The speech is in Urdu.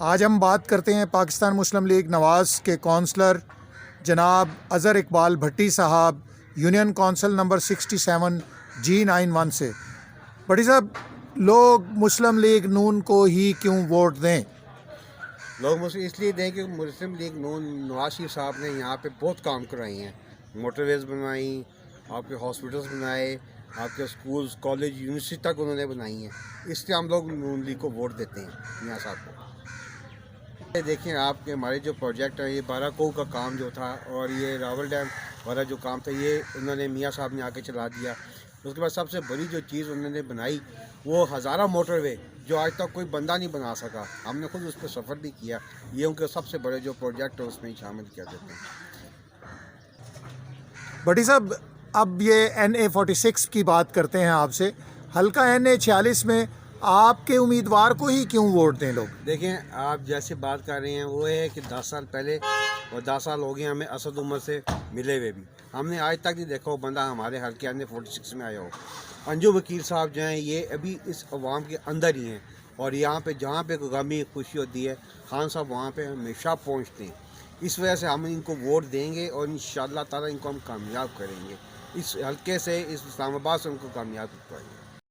آج ہم بات کرتے ہیں پاکستان مسلم لیگ نواز کے کونسلر جناب اظہر اقبال بھٹی صاحب، یونین کونسل نمبر 67 G91 سے۔ بھٹی صاحب، لوگ مسلم لیگ نون کو ہی کیوں ووٹ دیں؟ لوگ مجھے اس لیے دیں کہ مسلم لیگ نون نواز شریف صاحب نے یہاں پہ بہت کام کرائے ہیں، موٹر ویز بنوائی، آپ کے ہاسپٹلس بنائے، آپ کے اسکولز کالج یونیورسٹی تک انہوں نے بنائی ہیں۔ اس لیے ہم لوگ نون لیگ کو ووٹ دیتے ہیں میاں صاحب کو۔ دیکھیں آپ کے ہمارے جو پروجیکٹ ہے، یہ 12 کوہ کا کام جو تھا اور یہ راول ڈیم والا جو کام تھا، یہ انہوں نے میاں صاحب نے آ کے چلا دیا۔ اس کے بعد سب سے بڑی جو چیز انہوں نے بنائی وہ ہزارہ موٹر وے، جو آج تک کوئی بندہ نہیں بنا سکا۔ ہم نے خود اس پہ سفر بھی کیا، یہ ان کے سب سے بڑے جو پروجیکٹ ہے اس میں شامل کیا جاتے ہیں۔ بھٹی صاحب، اب یہ NA46 کی بات کرتے ہیں آپ سے۔ حلقہ NA46 میں آپ کے امیدوار کو ہی کیوں ووٹ دیں لوگ؟ دیکھیں آپ جیسے بات کر رہے ہیں وہ ہے کہ 10 سال پہلے اور 10 سال ہو گئے ہمیں اسد عمر سے ملے ہوئے بھی، ہم نے آج تک نہیں دیکھا وہ بندہ ہمارے حلقے NA46 میں آیا ہو۔ انجو وکیل صاحب جو ہیں یہ ابھی اس عوام کے اندر ہی ہیں، اور یہاں پہ جہاں پہ کوئی غمی خوشی ہوتی ہے خان صاحب وہاں پہ ہمیشہ پہنچتے ہیں۔ اس وجہ سے ہم ان کو ووٹ دیں گے اور انشاءاللہ تعالیٰ ان کو ہم کامیاب کریں گے، اس حلقے سے، اس اسلام آباد سے ان کو کامیاب کریں گے۔